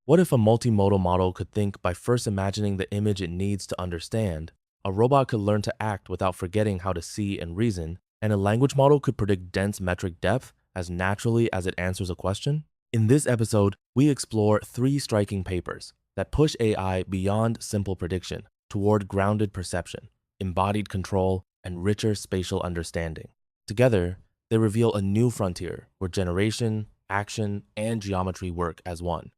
What if a multimodal model could think by first imagining the image it needs to understand? A robot could learn to act without forgetting how to see and reason, and a language model could predict dense metric depth as naturally as it answers a question? In this episode, we explore three striking papers that push AI beyond simple prediction toward grounded perception, embodied control, and richer spatial understanding. Together, they reveal a new frontier where generation, action, and geometry work as one.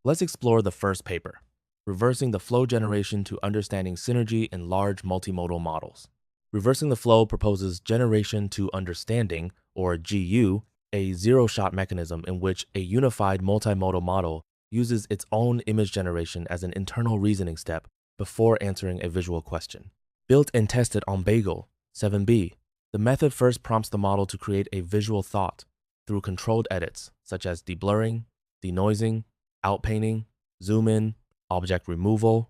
Let's explore the first paper, Reversing the Flow Generation to Understanding Synergy in Large Multimodal Models. Reversing the Flow proposes generation to understanding, or GU, a zero-shot mechanism in which a unified multimodal model uses its own image generation as an internal reasoning step before answering a visual question. Built and tested on Bagel 7b, the method first prompts the model to create a visual thought through controlled edits such as deblurring, denoising, outpainting, zoom in, object removal,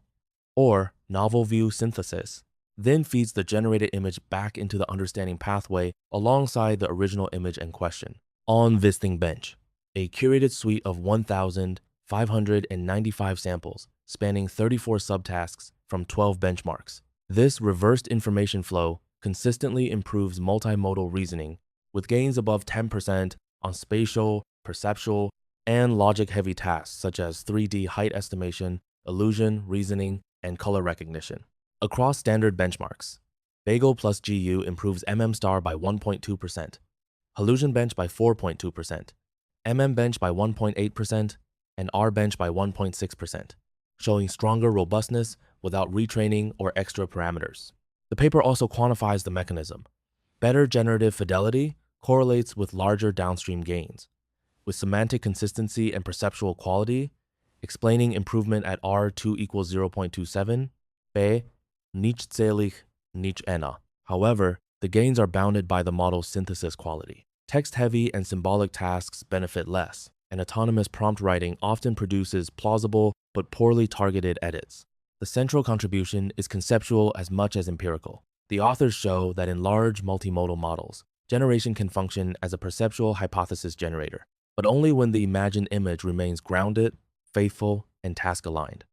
or novel view synthesis, then feeds the generated image back into the understanding pathway alongside the original image in question. On Visiting Bench, a curated suite of 1,595 samples spanning 34 subtasks from 12 benchmarks. This reversed information flow consistently improves multimodal reasoning with gains above 10% on spatial, perceptual, and logic-heavy tasks such as 3D height estimation, illusion, reasoning, and color recognition. Across standard benchmarks, Bagel plus GU improves MM* by 1.2%, Hallusion Bench by 4.2%, MM Bench by 1.8%, and R Bench by 1.6%, showing stronger robustness without retraining or extra parameters. The paper also quantifies the mechanism. Better generative fidelity correlates with larger downstream gains, with semantic consistency and perceptual quality, explaining improvement at R2 equals 0.27, B, nicht zählig, nicht einer. However, the gains are bounded by the model's synthesis quality. Text-heavy and symbolic tasks benefit less, and autonomous prompt writing often produces plausible but poorly targeted edits. The central contribution is conceptual as much as empirical. The authors show that in large multimodal models, generation can function as a perceptual hypothesis generator, but only when the imagined image remains grounded, faithful, and task-aligned.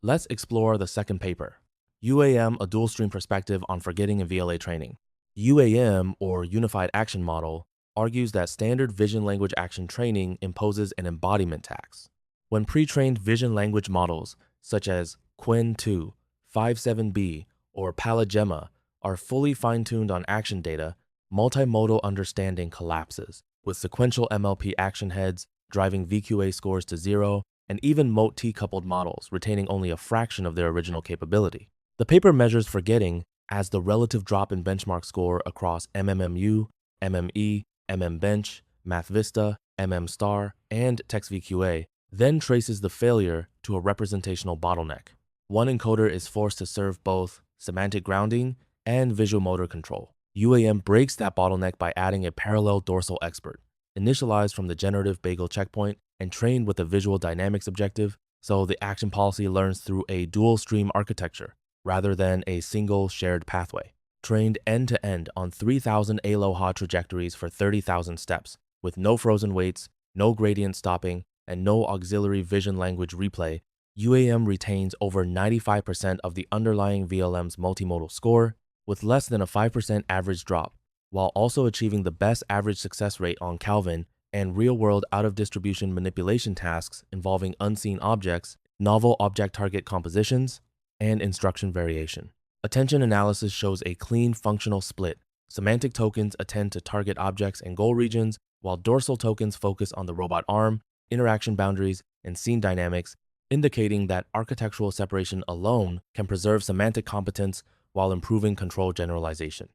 Let's explore the second paper, UAM, a dual-stream perspective on forgetting in VLA training. UAM, or Unified Action Model, argues that standard vision-language action training imposes an embodiment tax. When pre-trained vision-language models, such as Qwen2, 57b, or Palagemma, are fully fine-tuned on action data, multimodal understanding collapses, with sequential MLP action heads driving VQA scores to 0, and even MOT-coupled models retaining only a fraction of their original capability. The paper measures forgetting as the relative drop in benchmark score across MMMU, MME, MMBench, MathVista, MM*, and TextVQA, then traces the failure to a representational bottleneck. One encoder is forced to serve both semantic grounding and visual motor control. UAM breaks that bottleneck by adding a parallel dorsal expert, initialized from the generative Bagel checkpoint and trained with a visual dynamics objective, so the action policy learns through a dual-stream architecture rather than a single shared pathway. Trained end-to-end on 3,000 Aloha trajectories for 30,000 steps, with no frozen weights, no gradient stopping, and no auxiliary vision language replay, UAM retains over 95% of the underlying VLM's multimodal score, with less than a 5% average drop, while also achieving the best average success rate on Calvin and real-world out-of-distribution manipulation tasks involving unseen objects, novel object target compositions, and instruction variation. Attention analysis shows a clean functional split. Semantic tokens attend to target objects and goal regions, while dorsal tokens focus on the robot arm, interaction boundaries, and scene dynamics, indicating that architectural separation alone can preserve semantic competence while improving control generalization.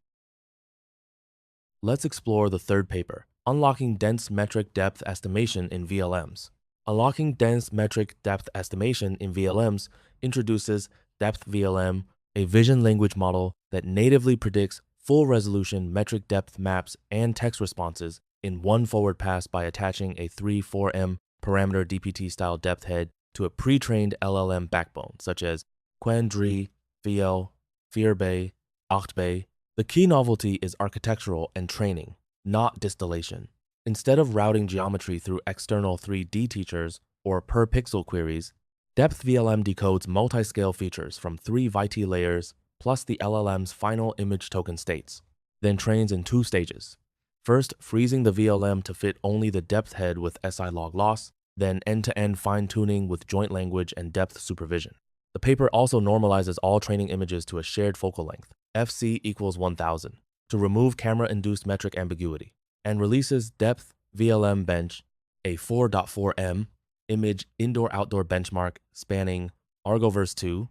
Let's explore the third paper, Unlocking Dense Metric Depth Estimation in VLMs. Unlocking Dense Metric Depth Estimation in VLMs introduces Depth VLM, a vision language model that natively predicts full-resolution metric depth maps and text responses in one forward pass by attaching a 3-4M parameter DPT-style depth head to a pre-trained LLM backbone, such as Qwen3, VL, Vierbay, 8bay. The key novelty is architectural and training, not distillation. Instead of routing geometry through external 3D teachers or per pixel queries, Depth VLM decodes multi-scale features from 3 ViT layers plus the LLM's final image token states, then trains in 2 stages. First, freezing the VLM to fit only the depth head with SI log loss, then end-to-end fine-tuning with joint language and depth supervision. The paper also normalizes all training images to a shared focal length, FC equals 1000, to remove camera-induced metric ambiguity, and releases Depth VLM Bench, a 4.4M image indoor-outdoor benchmark spanning Argoverse 2,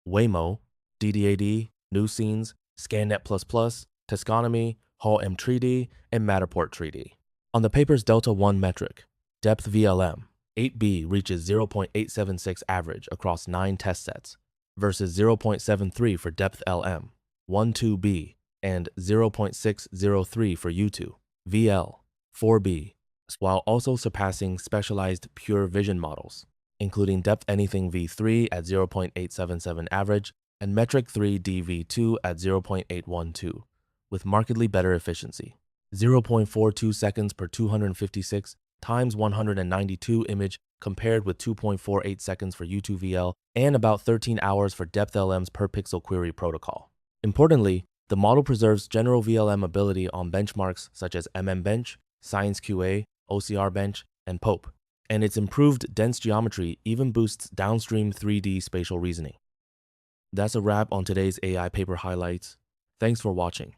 Waymo, DDAD, New Scenes, ScanNet++, Tasconomy, Hall M3D, and Matterport 3D. On the paper's Delta 1 metric, Depth VLM, 8B reaches 0.876 average across 9 test sets versus 0.73 for Depth LM, 12B, and 0.603 for U2, VL, 4B, while also surpassing specialized pure vision models, including Depth Anything V3 at 0.877 average and Metric 3 DV2 at 0.812, with markedly better efficiency, 0.42 seconds per 256 times 192 image compared with 2.48 seconds for U2VL and about 13 hours for Depth LM's per pixel query protocol. Importantly, the model preserves general VLM ability on benchmarks such as MMBench, ScienceQA, OCRBench, and POPE, and its improved dense geometry even boosts downstream 3D spatial reasoning. That's a wrap on today's AI paper highlights. Thanks for watching.